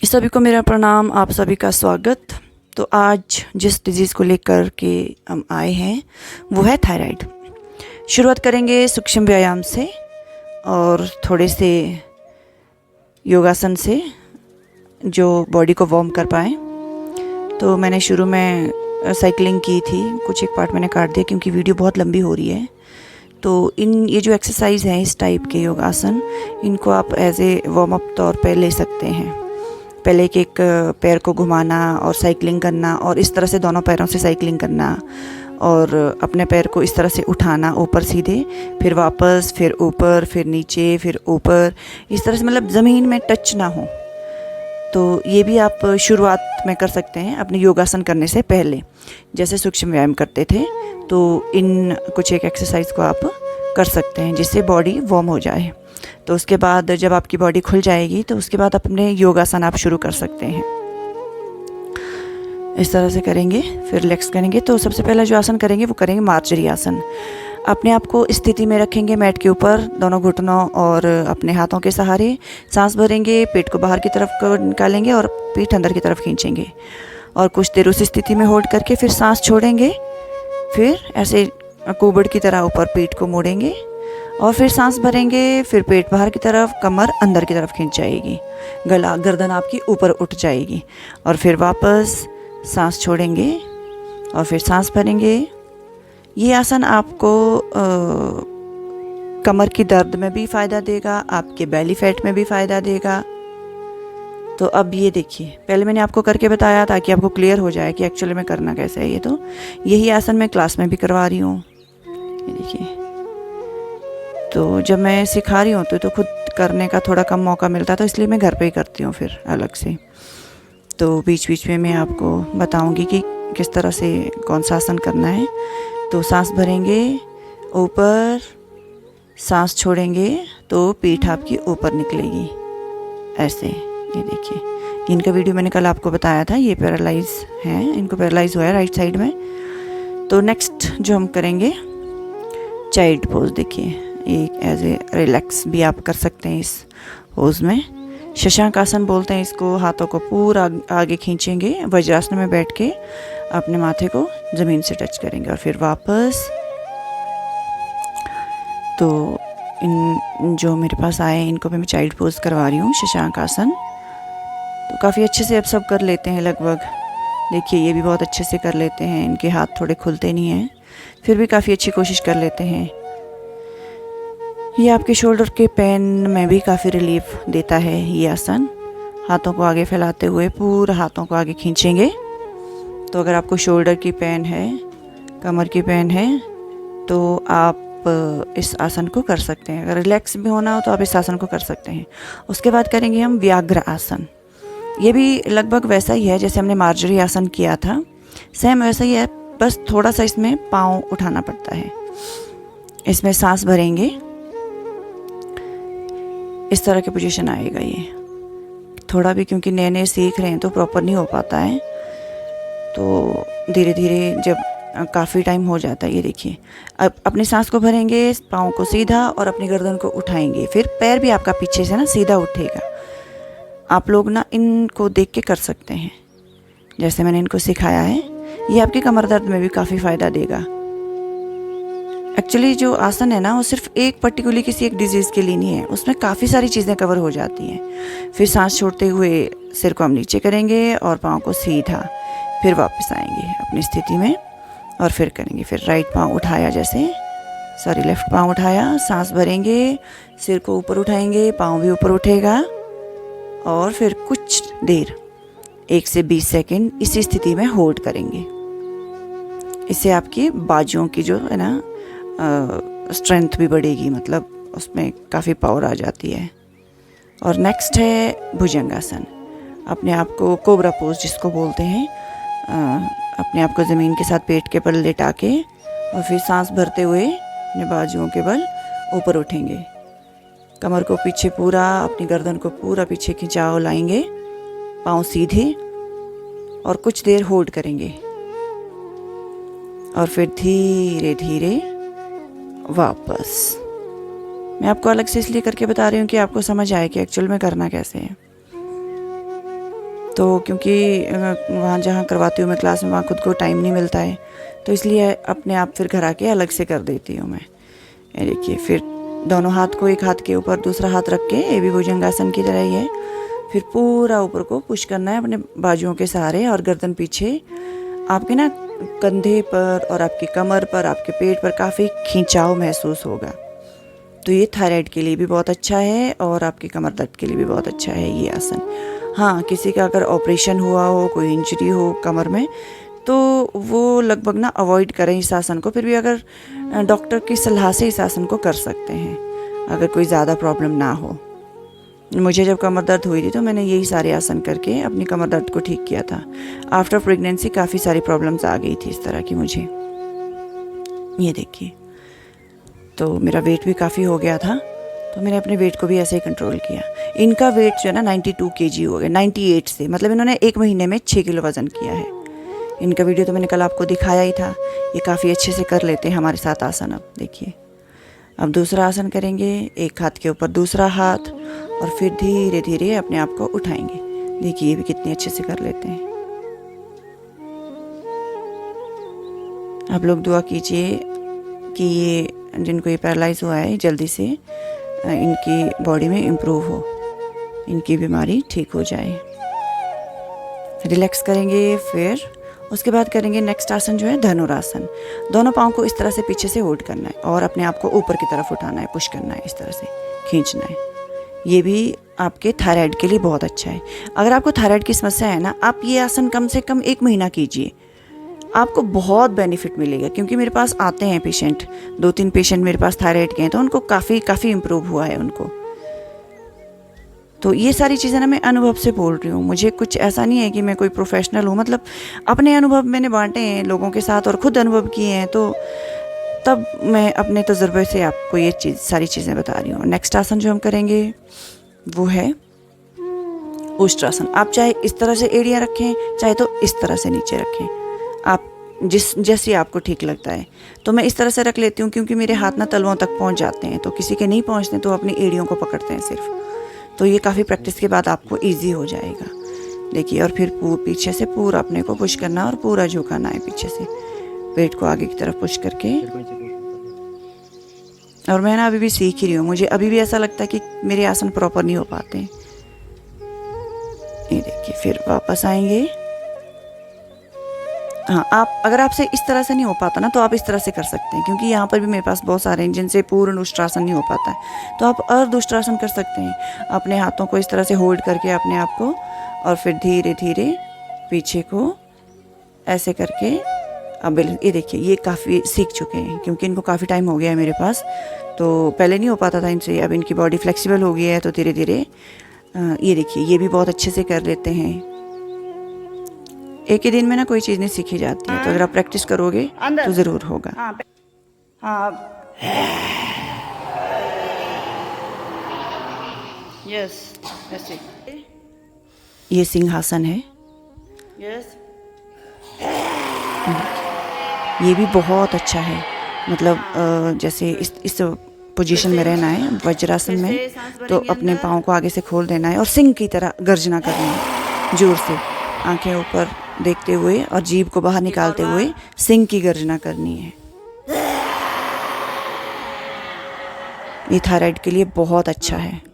सभी को मेरा प्रणाम, आप सभी का स्वागत। तो आज जिस डिज़ीज़ को लेकर के हम आए हैं वो है थायराइड। शुरुआत करेंगे सूक्ष्म व्यायाम से और थोड़े से योगासन से जो बॉडी को वार्म कर पाए। तो मैंने शुरू में साइकिलिंग की थी, कुछ एक पार्ट मैंने काट दिया क्योंकि वीडियो बहुत लंबी हो रही है। तो ये जो एक्सरसाइज हैं इस टाइप के योगासन, इनको आप एज ए वार्म अप तौर पे ले सकते हैं। पहले एक पैर को घुमाना और साइकिलिंग करना, और इस तरह से दोनों पैरों से साइकिलिंग करना, और अपने पैर को इस तरह से उठाना ऊपर सीधे, फिर वापस, फिर ऊपर, फिर नीचे, फिर ऊपर, इस तरह से, मतलब ज़मीन में टच ना हो। तो ये भी आप शुरुआत में कर सकते हैं अपने योगासन करने से पहले, जैसे सूक्ष्म व्यायाम करते थे। तो इन कुछ एक एक्सरसाइज को आप कर सकते हैं जिससे बॉडी वार्म हो जाए। तो उसके बाद जब आपकी बॉडी खुल जाएगी तो उसके बाद अपने योगासन आप शुरू कर सकते हैं। इस तरह से करेंगे, फिर रिलैक्स करेंगे। तो सबसे पहला जो आसन करेंगे वो करेंगे मार्जरी आसन। अपने आप को स्थिति में रखेंगे मैट के ऊपर, दोनों घुटनों और अपने हाथों के सहारे। सांस भरेंगे, पेट को बाहर की तरफ निकालेंगे और पीठ अंदर की तरफ खींचेंगे, और कुछ देर उस स्थिति में होल्ड करके फिर सांस छोड़ेंगे। फिर ऐसे कुबड़ की तरह ऊपर पीठ को मोड़ेंगे और फिर सांस भरेंगे, फिर पेट बाहर की तरफ, कमर अंदर की तरफ खींच जाएगी, गला गर्दन आपकी ऊपर उठ जाएगी, और फिर वापस सांस छोड़ेंगे और फिर सांस भरेंगे। ये आसन आपको कमर की दर्द में भी फ़ायदा देगा, आपके बेली फैट में भी फ़ायदा देगा। तो अब ये देखिए, पहले मैंने आपको करके बताया ताकि आपको क्लियर हो जाए कि एक्चुअली में करना कैसे है। ये तो यही आसन मैं क्लास में भी करवा रही हूँ, ये देखिए। तो जब मैं सिखा रही हूँ तो खुद करने का थोड़ा कम मौका मिलता है, तो इसलिए मैं घर पे ही करती हूँ फिर अलग से। तो बीच बीच में मैं आपको बताऊँगी कि किस तरह से कौन सा आसन करना है। तो सांस भरेंगे ऊपर, सांस छोड़ेंगे तो पीठ आपकी ऊपर निकलेगी ऐसे। ये देखिए, इनका वीडियो मैंने कल आपको बताया था। ये पैरालाइज हैं, इनको पैरालाइज हुआ है राइट साइड में। तो नेक्स्ट जो हम करेंगे चाइल्ड पोज। देखिए, एक एज ए रिलैक्स भी आप कर सकते हैं इस पोज में। शशांक आसन बोलते हैं इसको। हाथों को पूरा आगे खींचेंगे, वज्रासन में बैठ के अपने माथे को ज़मीन से टच करेंगे और फिर वापस। तो इन जो मेरे पास आए हैं इनको मैं चाइल्ड पोज करवा रही हूँ, शशांक आसन। तो काफ़ी अच्छे से अब सब कर लेते हैं लगभग। देखिए, ये भी बहुत अच्छे से कर लेते हैं, इनके हाथ थोड़े खुलते नहीं हैं, फिर भी काफ़ी अच्छी कोशिश कर लेते हैं। ये आपके शोल्डर के पेन में भी काफ़ी रिलीफ देता है ये आसन। हाथों को आगे फैलाते हुए पूरा हाथों को आगे खींचेंगे। तो अगर आपको शोल्डर की पेन है, कमर की पेन है, तो आप इस आसन को कर सकते हैं। अगर रिलैक्स भी होना हो तो आप इस आसन को कर सकते हैं। उसके बाद करेंगे हम व्याघ्र आसन। ये भी लगभग वैसा ही है जैसे हमने मार्जरी आसन किया था, सेम वैसा ही है, बस थोड़ा सा इसमें पाँव उठाना पड़ता है। इसमें सांस भरेंगे, इस तरह की पोजीशन आएगा। ये थोड़ा भी क्योंकि नए नए सीख रहे हैं तो प्रॉपर नहीं हो पाता है, तो धीरे धीरे जब काफ़ी टाइम हो जाता है। ये देखिए, अब अपनी सांस को भरेंगे, पाँव को सीधा और अपनी गर्दन को उठाएंगे, फिर पैर भी आपका पीछे से ना सीधा उठेगा। आप लोग ना इनको देख के कर सकते हैं जैसे मैंने इनको सिखाया है। ये आपकी कमर दर्द में भी काफ़ी फ़ायदा देगा। एक्चुअली जो आसन है ना वो सिर्फ एक पर्टिकुलर किसी एक डिजीज़ के लिए नहीं है, उसमें काफ़ी सारी चीज़ें कवर हो जाती हैं। फिर सांस छोड़ते हुए सिर को हम नीचे करेंगे और पाँव को सीधा, फिर वापस आएंगे अपनी स्थिति में और फिर करेंगे। फिर राइट पाँव उठाया, लेफ़्ट पाँव उठाया, सांस भरेंगे, सिर को ऊपर उठाएंगे, पाँव भी ऊपर उठेगा, और फिर कुछ देर 1 से 20 सेकंड इसी स्थिति में होल्ड करेंगे। इससे आपकी बाजुओं की जो है ना स्ट्रेंथ भी बढ़ेगी, मतलब उसमें काफ़ी पावर आ जाती है। और नेक्स्ट है भुजंगासन। अपने आप को कोबरा पोज जिसको बोलते हैं, अपने आप को ज़मीन के साथ पेट के बल लेटा के और फिर सांस भरते हुए अपने बाजुओं के बल ऊपर उठेंगे, कमर को पीछे पूरा, अपनी गर्दन को पूरा पीछे खिंचाव लाएंगे, पाँव सीधे, और कुछ देर होल्ड करेंगे और फिर धीरे धीरे वापस। मैं आपको अलग से इसलिए करके बता रही हूँ कि आपको समझ आए कि एक्चुअल में करना कैसे है। तो क्योंकि वहाँ जहाँ करवाती हूँ मैं क्लास में, वहाँ खुद को टाइम नहीं मिलता है, तो इसलिए अपने आप फिर घर आके अलग से कर देती हूँ मैं। ये देखिए, फिर दोनों हाथ को एक हाथ के ऊपर दूसरा हाथ रख के, ये भी भुजंगासन की तरह ही है। फिर पूरा ऊपर को पुश करना है अपने बाजुओं के सहारे, और गर्दन पीछे। आपके ना कंधे पर और आपकी कमर पर, आपके पेट पर काफ़ी खिंचाव महसूस होगा। तो ये थायराइड के लिए भी बहुत अच्छा है और आपकी कमर दर्द के लिए भी बहुत अच्छा है ये आसन। हाँ, किसी का अगर ऑपरेशन हुआ हो, कोई इंजरी हो कमर में, तो वो लगभग ना अवॉइड करें इस आसन को। फिर भी अगर डॉक्टर की सलाह से इस आसन को कर सकते हैं, अगर कोई ज़्यादा प्रॉब्लम ना हो। मुझे जब कमर दर्द हुई थी तो मैंने यही सारे आसन करके अपनी कमर दर्द को ठीक किया था। आफ्टर प्रेगनेंसी काफ़ी सारी प्रॉब्लम्स आ गई थी इस तरह की मुझे। ये देखिए, तो मेरा वेट भी काफ़ी हो गया था, तो मैंने अपने वेट को भी ऐसे ही कंट्रोल किया। इनका वेट जो है ना 92 kg हो गया 98 से, मतलब इन्होंने 1 महीने में 6 किलो वज़न किया है। इनका वीडियो तो मैंने कल आपको दिखाया ही था। ये काफ़ी अच्छे से कर लेते हैं हमारे साथ आसन। अब देखिए, अब दूसरा आसन करेंगे, एक हाथ के ऊपर दूसरा हाथ, और फिर धीरे धीरे अपने आप को उठाएंगे। देखिए, ये भी कितने अच्छे से कर लेते हैं। आप लोग दुआ कीजिए कि ये जिनको ये पैरालाइज हुआ है जल्दी से इनकी बॉडी में इम्प्रूव हो, इनकी बीमारी ठीक हो जाए। रिलैक्स करेंगे, फिर उसके बाद करेंगे नेक्स्ट आसन जो है धनुरासन। दोनों पाँव को इस तरह से पीछे से होल्ड करना है और अपने आप को ऊपर की तरफ उठाना है, पुश करना है, इस तरह से खींचना है। ये भी आपके थायराइड के लिए बहुत अच्छा है। अगर आपको थायराइड की समस्या है ना, आप ये आसन कम से कम 1 महीना कीजिए, आपको बहुत बेनिफिट मिलेगा। क्योंकि मेरे पास आते हैं पेशेंट, 2-3 पेशेंट मेरे पास थायराइड के हैं, तो उनको काफ़ी इम्प्रूव हुआ है उनको। तो ये सारी चीज़ें ना मैं अनुभव से बोल रही हूँ। मुझे कुछ ऐसा नहीं है कि मैं कोई प्रोफेशनल हूँ, मतलब अपने अनुभव मैंने बांटे हैं लोगों के साथ और ख़ुद अनुभव किए हैं, तो तब मैं अपने तजुर्बे से आपको ये सारी चीज़ें बता रही हूँ। नेक्स्ट आसन जो हम करेंगे वो है उष्ट्रासन। आप चाहे इस तरह से एड़ियाँ रखें, चाहे तो इस तरह से नीचे रखें, आप जैसे आपको ठीक लगता है। तो मैं इस तरह से रख लेती हूँ क्योंकि मेरे हाथ ना तलवों तक पहुँच जाते हैं, तो किसी के नहीं पहुँचते तो अपनी एड़ियों को पकड़ते हैं सिर्फ। तो ये काफ़ी प्रैक्टिस के बाद आपको ईजी हो जाएगा। देखिए, और फिर पीछे से पूरा अपने को पुश करना और पूरा झुकाना है पीछे से, पेट को आगे की तरफ पुश करके। और मैं ना अभी भी सीख ही रही हूँ, मुझे अभी भी ऐसा लगता है कि मेरे आसन प्रॉपर नहीं हो पाते। ये देखिए, फिर वापस आएंगे। हाँ, आप अगर आपसे इस तरह से नहीं हो पाता ना, तो आप इस तरह से कर सकते हैं, क्योंकि यहाँ पर भी मेरे पास बहुत सारे हैं जिनसे पूर्ण उष्ट्रासन नहीं हो पाता है। तो आप अर्ध उष्ट्रासन कर सकते हैं, अपने हाथों को इस तरह से होल्ड करके अपने आप को, और फिर धीरे धीरे पीछे को ऐसे करके। अब ये देखिए, ये काफ़ी सीख चुके हैं क्योंकि इनको काफ़ी टाइम हो गया है मेरे पास, तो पहले नहीं हो पाता था इनसे। अब इनकी बॉडी फ्लेक्सिबल हो गई है, तो धीरे धीरे ये देखिए, ये भी बहुत अच्छे से कर लेते हैं। एक ही दिन में ना कोई चीज़ नहीं सीखी जाती है, तो अगर आप प्रैक्टिस करोगे तो ज़रूर होगा। हाँ, यस, ऐसे। ये सिंहासन है। यस, ये भी बहुत अच्छा है। मतलब जैसे इस पोजीशन में रहना है वज्रासन में, तो अपने पाँव को आगे से खोल देना है और सिंह की तरह गर्जना करनी है, जोर से आंखें ऊपर देखते हुए और जीभ को बाहर निकालते हुए सिंह की गर्जना करनी है। ये थायराइड के लिए बहुत अच्छा है।